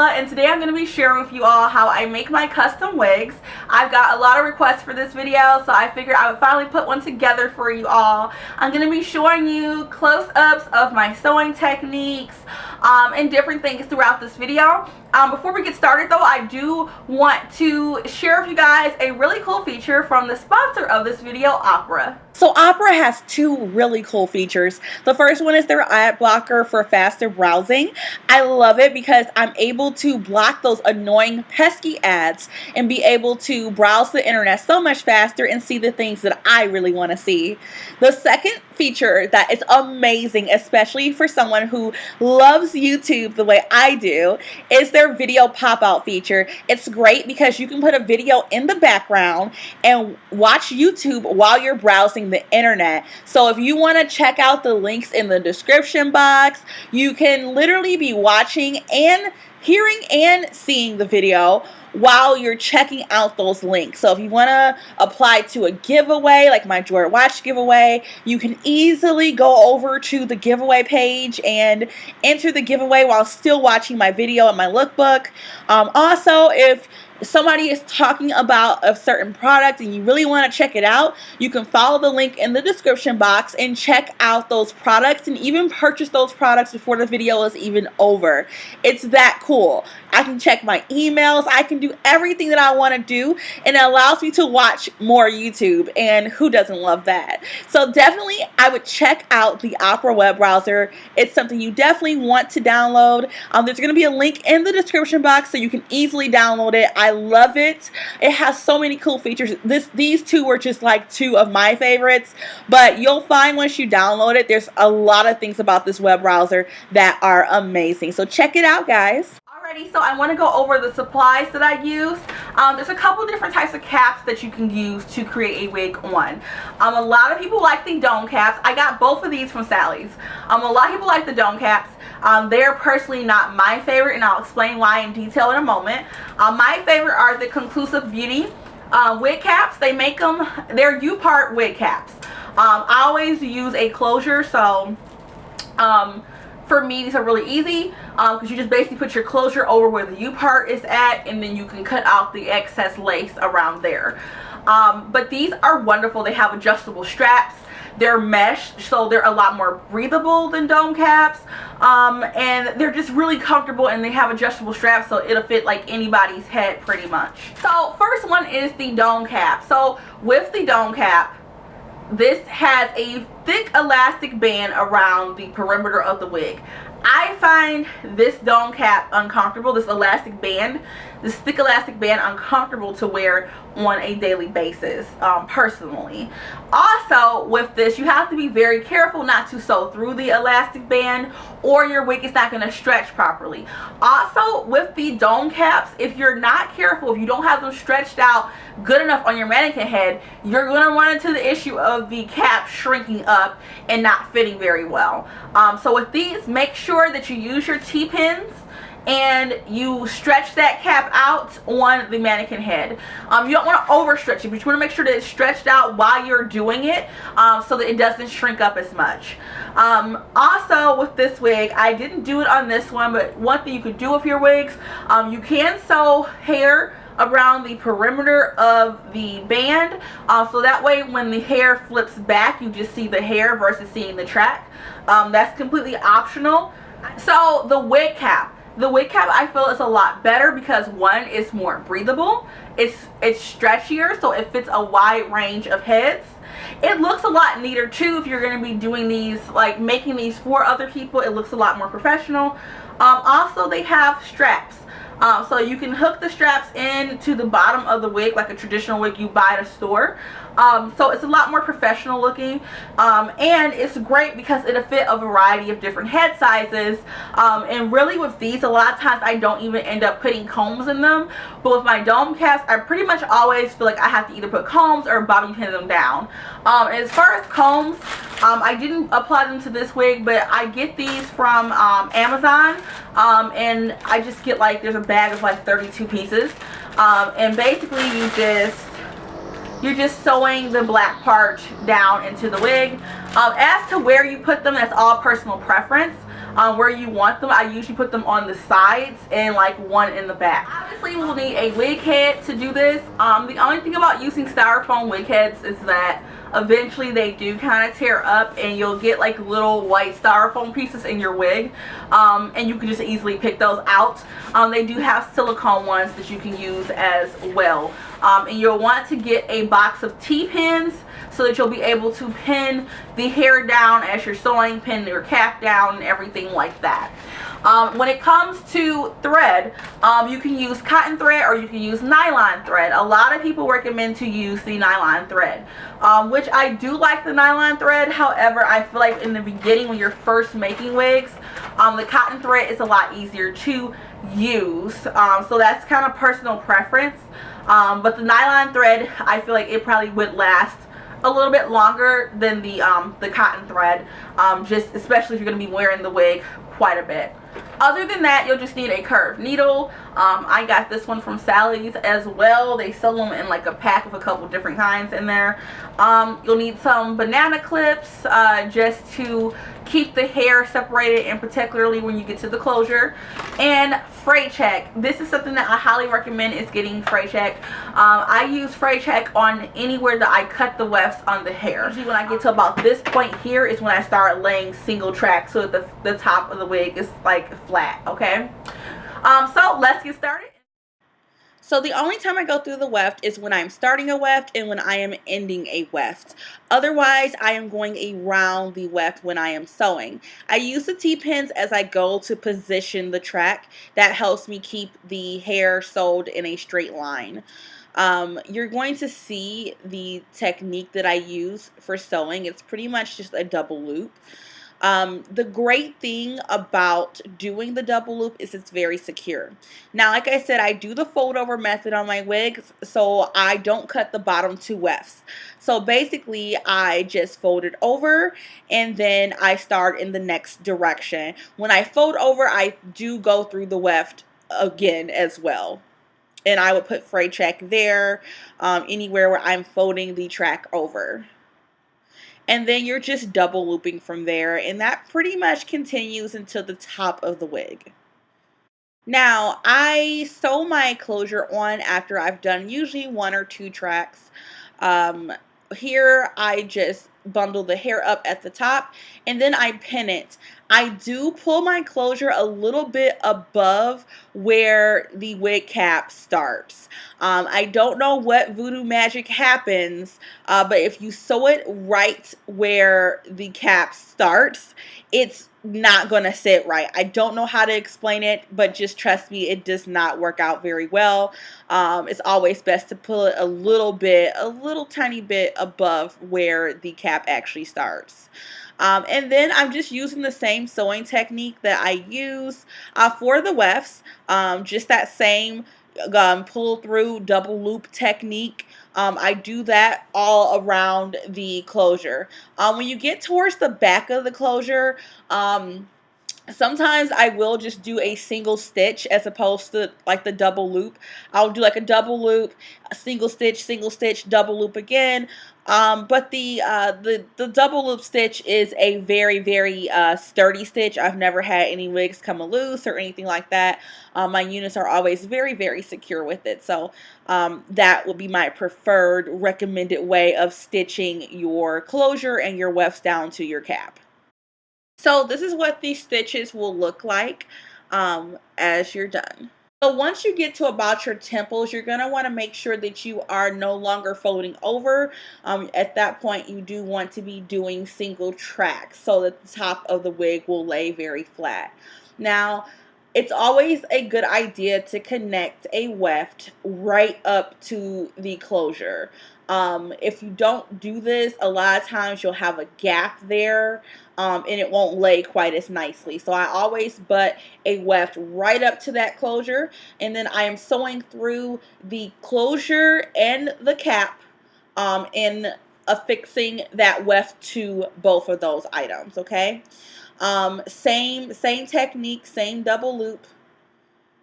Kayla, and today I'm going to be sharing with you all how I make my custom wigs. I've got a lot of requests for this video, so I figured I would finally put one together for you all. I'm going to be showing you close-ups of my sewing techniques and different things throughout this video. Before we get started though, I do want to share with you guys a really cool feature from the sponsor of this video, Opera. So Opera has two really cool features. The first one is their ad blocker for faster browsing. I love it because I'm able to block those annoying pesky ads and be able to browse the internet so much faster and see the things that I really want to see. The second feature that is amazing, especially for someone who loves YouTube the way I do, is their video pop-out feature. It's great because you can put a video in the background and watch YouTube while you're browsing the internet. So if you want to check out the links in the description box, you can literally be watching and hearing and seeing the video while you're checking out those links. So if you want to apply to a giveaway, like my Jordan watch giveaway, you can easily go over to the giveaway page and enter the giveaway while still watching my video and my lookbook. Also, if somebody is talking about a certain product and you really want to check it out, you can follow the link in the description box and check out those products and even purchase those products before the video is even over. It's that cool. I can check my emails, I can do everything that I want to do, and it allows me to watch more YouTube, and who doesn't love that? So definitely I would check out the Opera web browser. It's something you definitely want to download. There's going to be a link in the description box so you can easily download it. I love it. It has so many cool features. These two were just like two of my favorites, but you'll find once you download it, there's a lot of things about this web browser that are amazing. So check it out, guys. Alrighty, so I want to go over the supplies that I use. There's a couple different types of caps that you can use to create a wig on. A lot of people like the dome caps. I got both of these from Sally's. A lot of people like the dome caps. They're personally not my favorite, and I'll explain why in detail in a moment. My favorite are the Conclusive Beauty wig caps. They make them, they're U-part wig caps. I always use a closure, so for me these are really easy because you just basically put your closure over where the U-part is at, and then you can cut out the excess lace around there. But these are wonderful. They have adjustable straps. They're mesh, so they're a lot more breathable than dome caps, and they're just really comfortable, and they have adjustable straps, so it'll fit like anybody's head pretty much. So first one is the dome cap. So with the dome cap, this has a thick elastic band around the perimeter of the wig. I find this dome cap uncomfortable, this thick elastic band uncomfortable to wear on a daily basis, personally. Also, with this, you have to be very careful not to sew through the elastic band or your wig is not going to stretch properly. Also, with the dome caps, if you're not careful, if you don't have them stretched out good enough on your mannequin head, you're going to run into the issue of the cap shrinking up and not fitting very well. So with these, make sure that you use your T-pins and you stretch that cap out on the mannequin head. You don't want to overstretch it, but you want to make sure that it's stretched out while you're doing it, so that it doesn't shrink up as much. Also with this wig, I didn't do it on this one, but one thing you could do with your wigs, you can sew hair around the perimeter of the band, so that way when the hair flips back, you just see the hair versus seeing the track. That's completely optional. So the wig cap I feel is a lot better because one, is more breathable, it's stretchier, so it fits a wide range of heads. It looks a lot neater too if you're going to be doing these, like making these for other people. It looks a lot more professional. Also, they have straps. So you can hook the straps into the bottom of the wig like a traditional wig you buy at a store. So it's a lot more professional looking, and it's great because it'll fit a variety of different head sizes, and really with these, a lot of times I don't even end up putting combs in them, but with my dome caps I pretty much always feel like I have to either put combs or bobby pin them down. As far as combs, I didn't apply them to this wig, but I get these from Amazon, and I just get like, there's a bag of like 32 pieces, and basically you're just sewing the black part down into the wig. As to where you put them, that's all personal preference. where you want them. I usually put them on the sides and like one in the back. Obviously we'll need a wig head to do this. The only thing about using styrofoam wig heads is that eventually they do kind of tear up and you'll get like little white styrofoam pieces in your wig, and you can just easily pick those out. They do have silicone ones that you can use as well, and you'll want to get a box of T-pins so that you'll be able to pin the hair down as you're sewing, pin your cap down and everything like that. When it comes to thread, you can use cotton thread or you can use nylon thread. A lot of people recommend to use the nylon thread, which I do like the nylon thread. However, I feel like in the beginning when you're first making wigs, the cotton thread is a lot easier to use. So that's kind of personal preference. But the nylon thread, I feel like it probably would last a little bit longer than the cotton thread, just especially if you're going to be wearing the wig quite a bit. Other than that, you'll just need a curved needle. I got this one from Sally's as well. They sell them in like a pack of a couple different kinds in there. You'll need some banana clips just to keep the hair separated, and particularly when you get to the closure. And fray check. This is something that I highly recommend, is getting fray check. I use fray check on anywhere that I cut the wefts on the hair. Usually when I get to about this point here is when I start laying single track so that the top of the wig is like flat, okay? So let's get started. So the only time I go through the weft is when I'm starting a weft and when I am ending a weft. Otherwise, I am going around the weft when I am sewing. I use the T-pins as I go to position the track. That helps me keep the hair sewed in a straight line. You're going to see the technique that I use for sewing. It's pretty much just a double loop. The great thing about doing the double loop is it's very secure. Now, like I said, I do the fold over method on my wigs, so I don't cut the bottom two wefts. So basically, I just fold it over and then I start in the next direction. When I fold over, I do go through the weft again as well. And I would put fray check there, anywhere where I'm folding the track over. And then you're just double looping from there, and that pretty much continues until the top of the wig. Now, I sew my closure on after I've done usually 1 or 2 tracks. Here I just bundle the hair up at the top and then I pin it. I do pull my closure a little bit above where the wig cap starts. I don't know what voodoo magic happens, but if you sew it right where the cap starts, it's not going to sit right. I don't know how to explain it, but just trust me, it does not work out very well. It's always best to pull it a little tiny bit above where the cap actually starts. And then I'm just using the same sewing technique that I use for the wefts, just that same pull through double loop technique. I do that all around the closure. When you get towards the back of the closure, sometimes I will just do a single stitch as opposed to like the double loop. I'll do like a double loop, a single stitch, double loop again. But the double loop stitch is a very sturdy stitch. I've never had any wigs come loose or anything like that. My units are always very secure with it. So that would be my preferred recommended way of stitching your closure and your wefts down to your cap. So this is what these stitches will look like as you're done. So once you get to about your temples, you're going to want to make sure that you are no longer folding over. At that point, you do want to be doing single tracks so that the top of the wig will lay very flat. Now, it's always a good idea to connect a weft right up to the closure. If you don't do this, a lot of times you'll have a gap there, and it won't lay quite as nicely. So I always butt a weft right up to that closure, and then I am sewing through the closure and the cap, and affixing that weft to both of those items, okay? Same technique, same double loop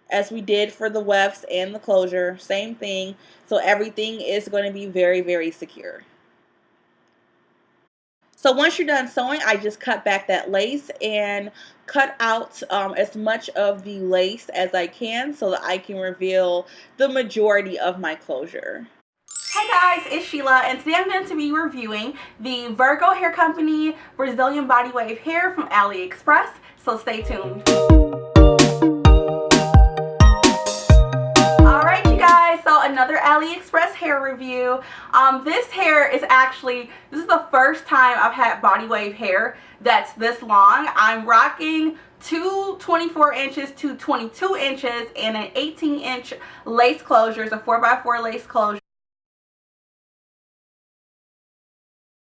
as we did for the wefts and the closure, same thing. So everything is going to be very secure. So once you're done sewing, I just cut back that lace and cut out as much of the lace as I can so that I can reveal the majority of my closure. Hey guys, it's Sheila, and today I'm going to be reviewing the Virgo Hair Company Brazilian Body Wave hair from AliExpress, so stay tuned. Alright you guys, so another AliExpress hair review. This hair is this is the first time I've had body wave hair that's this long. I'm rocking two 24 inches to 22 inches and an 18-inch lace closure. It's a 4x4 lace closure.